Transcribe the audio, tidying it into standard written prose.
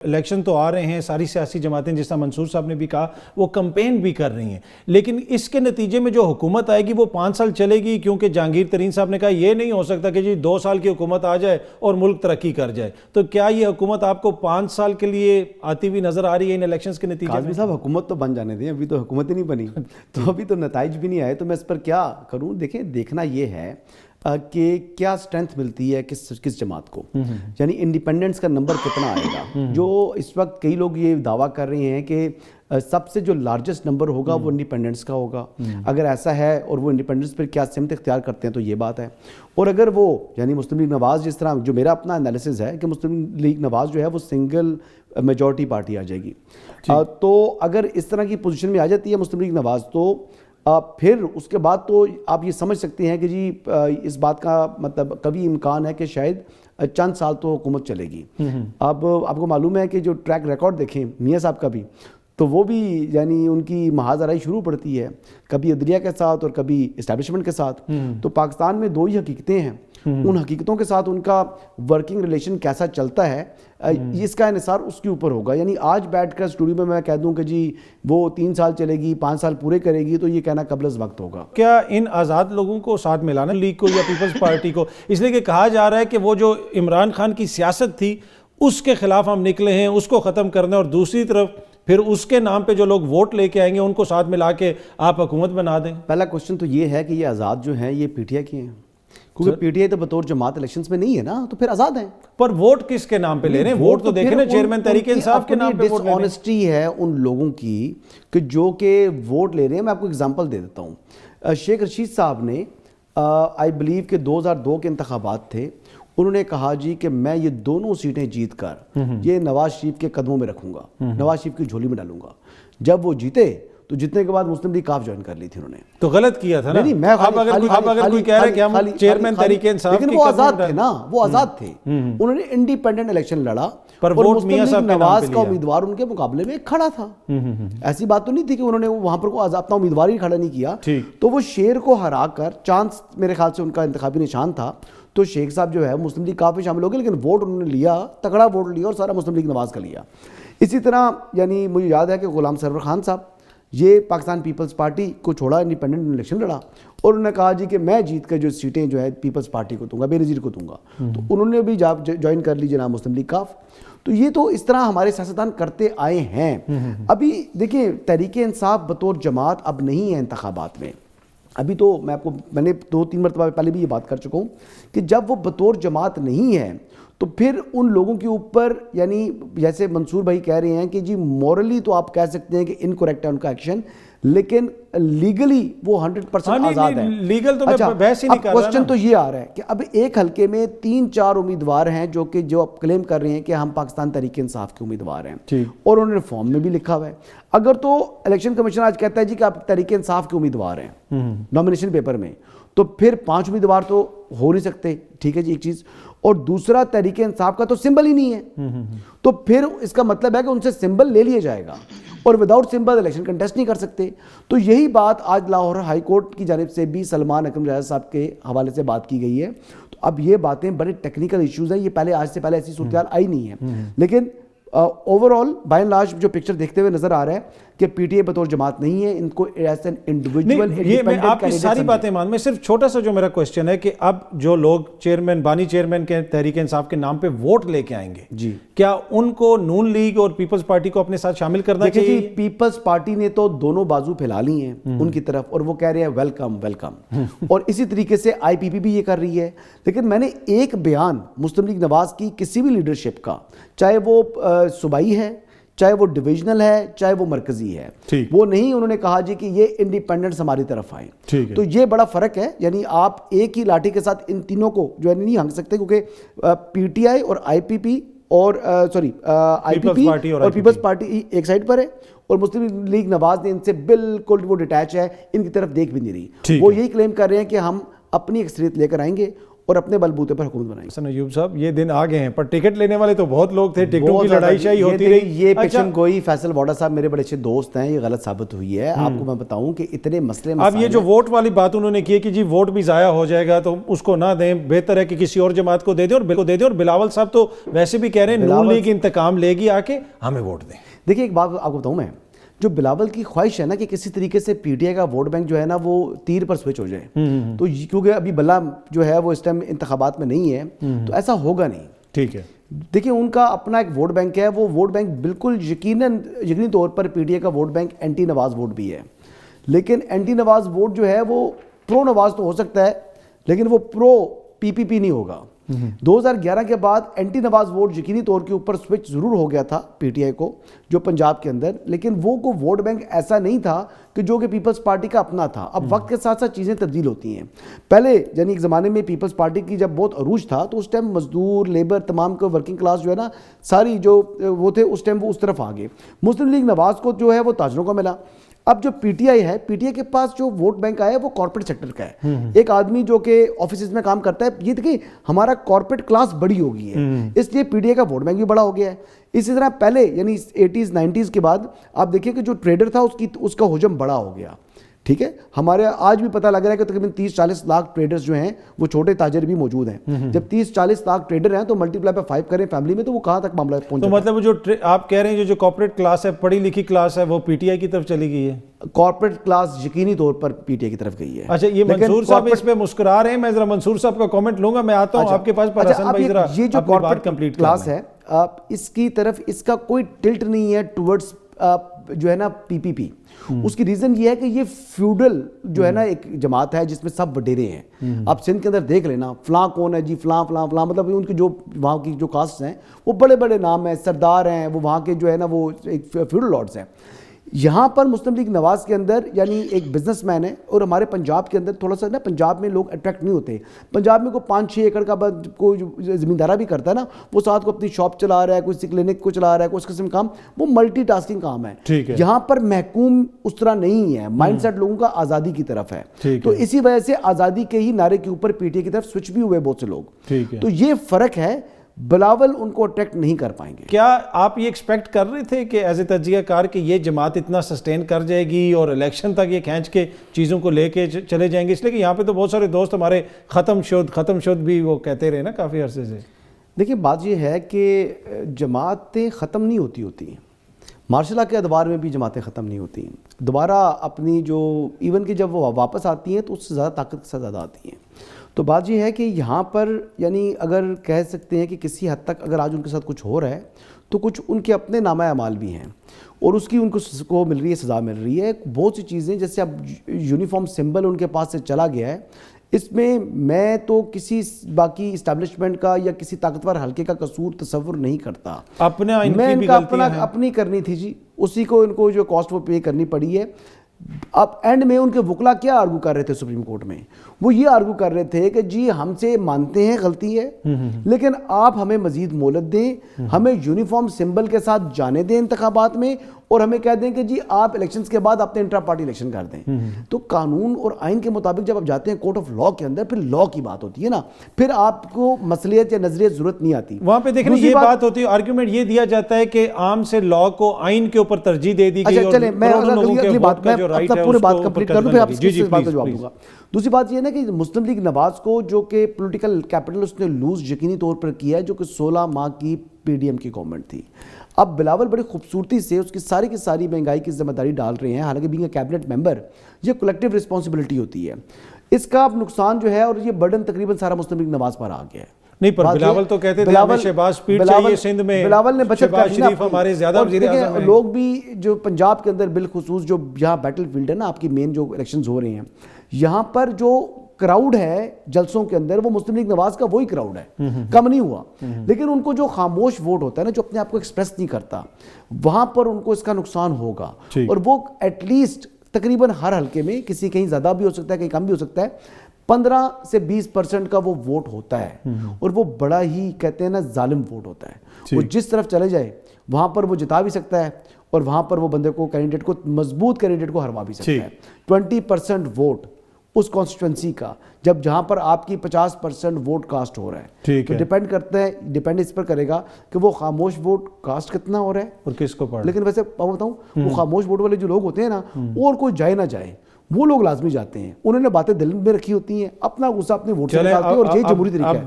Election تو آ رہے ہیں، ساری سیاسی جماعتیں جس طرح منصور صاحب نے بھی کہا وہ کمپین بھی کر رہی ہیں، لیکن اس کے نتیجے میں جو حکومت آئے گی وہ 5 سال چلے گی، کیونکہ جہانگیر ترین صاحب نے کہا یہ نہیں ہو سکتا کہ جی 2 سال کی حکومت آ جائے اور ملک ترقی کر جائے. تو کیا یہ حکومت آپ کو 5 سال کے لیے آتی ہوئی نظر آ رہی ہے ان الیکشنز کے نتیجے میں؟ قاضمی صاحب حکومت تو بن جانے دیں، ابھی تو حکومت ہی نہیں بنی تو ابھی تو نتائج بھی نہیں آئے، تو میں اس پر کیا کروں. دیکھیں، دیکھنا یہ ہے کہ کیا سٹرینتھ ملتی ہے کس جماعت کو، یعنی انڈیپینڈنس کا نمبر کتنا آئے گا. جو اس وقت کئی لوگ یہ دعویٰ کر رہے ہیں کہ سب سے جو لارجسٹ نمبر ہوگا وہ انڈیپینڈنس کا ہوگا. اگر ایسا ہے اور وہ انڈیپینڈنس پر کیا سمت اختیار کرتے ہیں تو یہ بات ہے. اور اگر وہ یعنی مسلم لیگ نواز، جس طرح جو میرا اپنا انالیسز ہے کہ مسلم لیگ نواز جو ہے وہ سنگل میجورٹی پارٹی آ جائے گی، تو اگر اس طرح کی پوزیشن میں آ جاتی ہے مسلم لیگ نواز تو پھر اس کے بعد تو آپ یہ سمجھ سکتے ہیں کہ جی اس بات کا مطلب کبھی امکان ہے کہ شاید چند سال تو حکومت چلے گی. اب آپ کو معلوم ہے کہ جو ٹریک ریکارڈ دیکھیں میاں صاحب کا بھی، تو وہ بھی یعنی ان کی محاذ آرائی شروع پڑتی ہے، کبھی عدلیہ کے ساتھ اور کبھی اسٹیبلشمنٹ کے ساتھ. تو پاکستان میں 2 ہی حقیقتیں ہیں، ان حقیقتوں کے ساتھ ان کا ورکنگ ریلیشن کیسا چلتا ہے اس کا انحصار اس کے اوپر ہوگا. یعنی آج بیٹھ کر اسٹوڈیو میں کہہ دوں کہ جی وہ 3 سال چلے گی، 5 سال پورے کرے گی، تو یہ کہنا قبل از وقت ہوگا. کیا ان آزاد لوگوں کو ساتھ ملانا لیگ کو یا پیپلز پارٹی کو، اس لیے کہ کہا جا رہا ہے کہ وہ جو عمران خان کی سیاست تھی اس کے خلاف ہم نکلے ہیں، اس کو ختم کرنا، اور دوسری طرف پھر اس کے نام پہ جو لوگ ووٹ لے کے آئیں گے ان کو ساتھ ملا کے آپ حکومت بنا دیں؟ پہلا کوشچن تو یہ ہے کہ یہ آزاد جو ہیں یہ پی ٹی آئی کے ہیں، کیونکہ پی ٹی آئی تو بطور جماعت الیکشنز میں نہیں ہے نا، تو پھر آزاد ہیں. پر ووٹ کس کے نام پہ لے رہے ہیں؟ ووٹ تو دیکھیں نا چیئرمین تحریک انصاف کے نام پہ ووٹ لے رہے ہیں. ڈس آنیسٹی ہے ان لوگوں کی کہ جو کہ ووٹ لے رہے ہیں. میں آپ کو اگزامپل دے دیتا ہوں. شیخ رشید صاحب نے آئی بلیو کہ 2002 کے انتخابات تھے، انہوں نے کہا جی کہ میں یہ دونوں سیٹیں جیت کر یہ نواز شریف کے قدموں میں رکھوں گا، نواز شریف کی جھولی میں ڈالوں گا. جب وہ جیتے تو جیتنے کے بعد مسلم لیگ کاف جوائن کر لی تھی انہوں نے. تو غلط کیا تھا نا. نہیں، میں اب اگر کوئی کہہ رہا ہے کہ ہم چیئرمین تحریک انصاف کی، لیکن وہ آزاد تھے نا، وہ آزاد تھے. انہوں نے انڈیپینڈنٹ الیکشن لڑا پر اور ووٹ مسلم میاں لیگ صاحب کے نام نواز پہ کا لیا. امیدوار ان کے مقابلے میں کھڑا تھا. ایسی بات تو نہیں تھی کہ انہوں نے وہاں پر کوئی اپنا امیدوار ہی کھڑا نہیں کیا. تو وہ شیر کو ہرا کر، چانس میرے خیال سے ان کا انتخابی نشان تھا، تو شیخ صاحب جو ہے مسلم لیگ کاف میں شامل ہو گئے، لیکن ووٹ انہوں نے لیا، تگڑا ووٹ لیا اور سارا مسلم لیگ نواز کا لیا. اسی طرح یعنی مجھے یاد ہے کہ غلام سرور خان صاحب، یہ پاکستان پیپلز پارٹی کو چھوڑا، انڈیپینڈنٹ الیکشن لڑا اور انہوں نے کہا جی کہ میں جیت کر جو سیٹیں جو ہے پیپلز پارٹی کو دوں گا، بے نظیر کو دوں گا. تو انہوں نے بھی جوائن کر لی جناب مسلم لیگ کاف. تو یہ تو اس طرح ہمارے سیاستدان کرتے آئے ہیں. ابھی دیکھیں تحریک انصاف بطور جماعت اب نہیں ہے انتخابات میں. ابھی تو میں نے 2-3 مرتبہ پہلے بھی یہ بات کر چکا ہوں کہ جب وہ بطور جماعت نہیں ہے تو پھر ان لوگوں کے اوپر، یعنی جیسے منصور بھائی کہہ رہے ہیں کہ جی مورلی تو آپ کہہ سکتے ہیں کہ انکریکٹ ہے ان کا ایکشن، لیکن لیگلی وہ 100% آزاد ہے. لیگل تو میں بحث ہی نہیں کر رہا. کوسچن تو یہ آ رہا ہے کہ اب ایک حلقے میں 3-4 امیدوار ہیں جو اب کلیم کر رہے ہیں کہ ہم پاکستان تحریک انصاف کے امیدوار ہیں، اور انہوں نے فارم میں بھی لکھا ہوا ہے. اگر تو الیکشن کمیشن آج کہتا ہے جی کہ آپ تحریک انصاف کے امیدوار ہیں نامینیشن پیپر میں، تو پھر 5 امیدوار تو ہو نہیں سکتے. ٹھیک ہے جی، ایک چیز. اور دوسرا تحریک انصاف کا تو سمبل ہی نہیں ہے، تو پھر اس کا مطلب ہے کہ ان سے سمبل لے لیا جائے گا اور وداؤٹ سمبل الیکشن کنٹیسٹ نہیں کر سکتے. تو یہی بات آج لاہور ہائی کورٹ کی جانب سے بھی سلمان اکرم جاوید صاحب کے حوالے سے بات کی گئی ہے. تو اب یہ باتیں بڑے ٹیکنیکل ایشوز ہیں، یہ آج سے پہلے ایسی صورتحال آئی نہیں ہے. لیکن over all by and large جو پکچر دیکھتے ہوئے نظر آ رہا ہے کہ پی ٹی اے بطور جماعت نہیں ہے، ان کو ایز این انڈیویجول. یہ میں آپ کی ساری باتیں میں صرف چھوٹا سا جو میرا کوسچن ہے کہ اب جو لوگ بانی چیئرمین کے تحریک انصاف کے نام پہ ووٹ لے کے آئیں گے، جی کیا ان کو نون لیگ اور پیپلز پارٹی کو اپنے ساتھ شامل کرنا چاہیے؟ جی پیپلز پارٹی نے تو دونوں بازو پھیلا لی ہیں ان کی طرف، اور وہ کہہ رہے ہیں ویلکم ویلکم. اور اسی طریقے سے آئی پی پی بھی یہ کر رہی ہے. لیکن میں نے ایک بیان مسلم لیگ نواز کی کسی بھی لیڈرشپ کا، چاہے وہ صوبائی ہے، چاہے وہ ڈویژنل ہے، چاہے وہ مرکزی ہے، وہ نہیں انہوں نے کہا جی کہ یہ انڈیپینڈنٹس ہماری طرف آئیں. تو یہ بڑا فرق ہے. یعنی آپ ایک ہی لاٹھی کے ساتھ ان تینوں کو جو ہے نہیں ہانک سکتے، کیونکہ پی ٹی آئی اور آئی پی پی اور آئی پی پی اور پیپلز پارٹی ایک سائڈ پر ہے، اور مسلم لیگ نواز نے ان سے بالکل وہ ڈیٹیچ ہے، ان کی طرف دیکھ بھی نہیں رہی. وہ یہی کلیم کر رہے ہیں کہ ہم اپنی اکثریت لے کر آئیں گے اور اپنے بلبوتے پر حکومت بنائیں گے۔ حسن ایوب صاحب یہ دن آ گئے ہیں، پر ٹکٹ لینے والے تو بہت لوگ تھے، ٹکٹوں کی لڑائی شاہی ہوتی رہی۔ یہ پیشن گوئی فیصل واڈا صاحب میرے بڑے اچھے دوست ہیں، یہ غلط ثابت ہوئی ہے۔ آپ کو میں بتاؤں کہ اتنے مسئلے اب یہ جو ووٹ والی بات انہوں نے کی کہ جی ووٹ بھی ضائع ہو جائے گا تو اس کو نہ دیں، بہتر ہے کہ کسی اور جماعت کو دے دیں اور بلاول صاحب تو ویسے بھی کہہ رہے ہیں نون لیگ انتقام لے گی، آ کے ہمیں ووٹ دیں۔ دیکھیں ایک بات آپ کو بتاؤں میں، جو بلاول کی خواہش ہے نا کہ کسی طریقے سے پی ٹی آئی کا ووٹ بینک جو ہے نا وہ تیر پر سوئچ ہو جائے، تو کیونکہ ابھی بلا جو ہے وہ اس ٹائم انتخابات میں نہیں ہے تو ایسا ہوگا نہیں۔ ٹھیک ہے، دیکھیں ان کا اپنا ایک ووٹ بینک ہے، وہ ووٹ بینک بالکل یقینی طور پر پی ٹی آئی کا ووٹ بینک اینٹی نواز ووٹ بھی ہے، لیکن اینٹی نواز ووٹ جو ہے وہ پرو نواز تو ہو سکتا ہے لیکن وہ پرو پی پی پی نہیں ہوگا۔ 2011 کے بعد اینٹی نواز ووٹ یقینی طور کے اوپر سوئچ ضرور ہو گیا تھا پی ٹی آئی کو جو پنجاب کے اندر، لیکن وہ کو ووٹ بینک ایسا نہیں تھا کہ جو کہ پیپلز پارٹی کا اپنا تھا۔ اب وقت کے ساتھ ساتھ چیزیں تبدیل ہوتی ہیں۔ پہلے یعنی ایک زمانے میں پیپلز پارٹی کی جب بہت عروج تھا تو اس ٹائم مزدور لیبر تمام کو ورکنگ کلاس جو ہے نا ساری جو وہ تھے اس ٹائم وہ اس طرف آ گئے۔ مسلم لیگ نواز کو جو ہے وہ تاجروں کو ملا۔ اب جو پی ٹی آئی ہے، پی ٹی آئی کے پاس جو ووٹ بینک آیا ہے وہ کارپوریٹ سیکٹر کا ہے۔ ایک آدمی جو کہ آفیسز میں کام کرتا ہے، یہ دیکھیں ہمارا کارپوریٹ کلاس بڑی ہو گئی ہے، اس لیے پی ٹی آئی کا ووٹ بینک بھی بڑا ہو گیا ہے۔ اسی طرح پہلے یعنی 80s 90s کے بعد آپ دیکھیں کہ جو ٹریڈر تھا اس کا حجم بڑا ہو گیا، ٹھیک ہے۔ ہمارے آج بھی پتہ لگ رہا ہے کہ تقریباً 30-40 لاکھ ٹریڈرز جو ہیں وہ چھوٹے تاجر بھی موجود ہیں۔ جب 30-40 لاکھ ٹریڈر ہیں تو ملٹیپلائی پہ 5 کریں فیملی میں تو وہ کہاں تک معاملہ پہنچ تو مطلب جو آپ کہہ رہے ہیں جو کارپوریٹ کلاس ہے، پڑھی لکھی کلاس ہے، وہ پی ٹی آئی کی طرف چلی گئی ہے؟ کارپوریٹ کلاس یقینی طور پر پی ٹی آئی کی طرف گئی ہے۔ اچھا، یہ منصور صاحب اس پہ مسکرا رہے ہیں، میں ذرا منصور صاحب کا کامنٹ لوں گا، میں آتا ہوں آپ کے پاس، پر حسن بھائی ذرا یہ جو اپنی بات کارپوریٹ کمپلیٹ کلاس ہے اس کی طرف اس کا کوئی ٹلٹ نہیں ہے ٹورڈز جو ہے نا پی پی پی۔ اس کی ریزن یہ ہے کہ یہ فیوڈل جو ہے نا ایک جماعت ہے جس میں سب وڈیرے ہیں۔ آپ سندھ کے اندر دیکھ لینا فلاں کون ہے جی، فلاں فلاں فلاں، مطلب ان کی جو وہاں کی جو کاسٹ ہیں وہ بڑے بڑے نام ہیں، سردار ہیں، وہ وہاں کے جو ہے نا وہ ایک فیوڈل لارڈز ہیں۔ یہاں پر مسلم لیگ نواز کے اندر یعنی ایک بزنس مین ہے، اور ہمارے پنجاب کے اندر تھوڑا سا نا پنجاب میں لوگ اٹریکٹ نہیں ہوتے۔ پنجاب میں کوئی 5-6 ایکڑ کا کوئی زمیندارہ بھی کرتا ہے نا، وہ ساتھ کو اپنی شاپ چلا رہا ہے، کوئی کلینک کو چلا رہا ہے، کوئی اس قسم کام، وہ ملٹی ٹاسکنگ کام ہے۔ یہاں پر محکوم اس طرح نہیں ہے، مائنڈ سیٹ لوگوں کا آزادی کی طرف ہے، تو اسی وجہ سے آزادی کے ہی نعرے کے اوپر پی ٹی آئی کی طرف سوئچ بھی ہوئے بہت سے لوگ۔ تو یہ فرق ہے، بلاول ان کو اٹریکٹ نہیں کر پائیں گے۔ کیا آپ یہ ایکسپیکٹ کر رہے تھے کہ ایز اے تجزیہ کار کہ یہ جماعت اتنا سسٹین کر جائے گی اور الیکشن تک یہ کھینچ کے چیزوں کو لے کے چلے جائیں گے؟ اس لیے کہ یہاں پہ تو بہت سارے دوست ہمارے ختم شد بھی وہ کہتے رہے نا کافی عرصے سے۔ دیکھیں بات یہ ہے کہ جماعتیں ختم نہیں ہوتی ہیں، مارشل لا کے ادوار میں بھی جماعتیں ختم نہیں ہوتی ہیں، دوبارہ اپنی جو ایون کہ جب وہ واپس آتی ہیں تو اس سے زیادہ طاقت کے ساتھ زیادہ آتی ہیں۔ تو بات یہ ہے کہ یہاں پر یعنی اگر کہہ سکتے ہیں کہ کسی حد تک اگر آج ان کے ساتھ کچھ ہو رہا ہے تو کچھ ان کے اپنے نامہ اعمال بھی ہیں، اور اس کی ان کو مل رہی ہے، سزا مل رہی ہے۔ بہت سی چیزیں جیسے اب یونیفارم سمبل ان کے پاس سے چلا گیا ہے، اس میں تو کسی باقی اسٹیبلشمنٹ کا یا کسی طاقتور حلقے کا قصور تصور نہیں کرتا۔ میں ان کا اپنی کرنی تھی جی، اسی کو ان کو جو کاسٹ وہ پے کرنی پڑی ہے۔ اب اینڈ میں ان کے وکلا کیا آرگو کر رہے تھے سپریم کورٹ میں؟ وہ یہ آرگو کر رہے تھے کہ جی ہم سے مانتے ہیں غلطی ہے، لیکن آپ ہمیں مزید مہلت دیں، ہمیں یونیفارم سمبل کے ساتھ جانے دیں انتخابات میں، اور ہمیں کہہ دیں کہ جی آپ الیکشنز کے بعد اپنے انٹرا پارٹی الیکشن کر دیں۔ تو قانون اور آئین کے مطابق جب آپ جاتے ہیں کورٹ آف لا کے اندر، پھر لا کی بات ہوتی ہے نا، پھر آپ کو مصلیحت یا نظریت ضرورت نہیں آتی۔ وہاں پہ دیکھیں یہ بات ہوتی ہے، آرگیومنٹ یہ دیا جاتا ہے کہ عام سے لا کو آئین کے اوپر ترجیح دے دی گئی۔ اچھا چلیں میں اگلی بات میں اپنا پوری بات کمپلیٹ کر دوں، پھر آپ اس بات کا جواب دوں گا۔ دوسری بات یہ ہے نا کہ مسلم لیگ نواز کو جو کہ پولیٹیکل کیپٹل اس نے لوز یقینی طور پر کیا ہے، جو کہ 16 ماہ کی پی ڈی ایم کی گورنمنٹ تھی۔ اب بلاول بڑی خوبصورتی سے اس کی ساری مہنگائی کی ذمہ داری ڈال رہے ہیں، حالانکہ بینگ اے کیبنٹ ممبر یہ کلیکٹیو رسپانسبلٹی ہوتی ہے۔ اس کا اب نقصان جو ہے اور یہ برڈن تقریباً سارا مسلم لیگ نواز پر آ گیا ہے۔ نہیں پر بلاول تو کہتے تھے ہمیں شہباز سپیڈ چاہیے سندھ میں، بلاول نے بچت شہباز شریف ہمارے زیادہ وزیر اعظم ہیں۔ لوگ بھی جو پنجاب کے اندر بالخصوص جو یہاں بیٹل فیلڈ ہے نا، آپ کی مین جو الیکشنز ہو رہے ہیں، یہاں پر جو کراؤڈ ہے جلسوں کے اندر وہ مسلم لیگ نواز کا وہی کراؤڈ ہے، کم نہیں ہوا، لیکن ان کو جو خاموش ووٹ ہوتا ہے نا، جو اپنے آپ کو ایکسپریس نہیں کرتا، وہاں پر ان کو اس کا نقصان ہوگا، اور وہ ایٹ لیسٹ تقریباً ہر حلقے میں کسی کہیں زیادہ بھی ہو سکتا ہے کہیں کم بھی ہو سکتا ہے، 15 سے 20% کا وہ ووٹ ہوتا ہے، اور وہ بڑا ہی کہتے ہیں نا ظالم ووٹ ہوتا ہے۔ وہ جس طرف چلے جائے وہاں پر وہ جتا بھی سکتا ہے، اور وہاں پر وہ بندے کو کینڈیڈیٹ کو مضبوط کینڈیڈیٹ کو ہروا بھی سکتا ہے۔ 20% ووٹ اس کانسٹیٹوینسی کا، جب جہاں پر آپ کی 50% ووٹ کاسٹ ہو رہا ہے، ٹھیک ہے، تو ڈیپینڈ کرتا ہے، ڈیپینڈ اس پر کرے گا کہ وہ خاموش ووٹ کاسٹ کتنا ہو رہا ہے اور کس کو پڑھ. لیکن ویسے میں بتاؤں وہ خاموش ووٹ والے جو لوگ ہوتے ہیں نا، اور کوئی جائے نہ جائے وہ لوگ لازمی جاتے ہیں، انہوں نے باتیں دل میں رکھی ہوتی ہیں، اپنا غصہ اپنے ووٹ سے نکالتے ہیں، اور یہ جمہوری طریقہ ہے.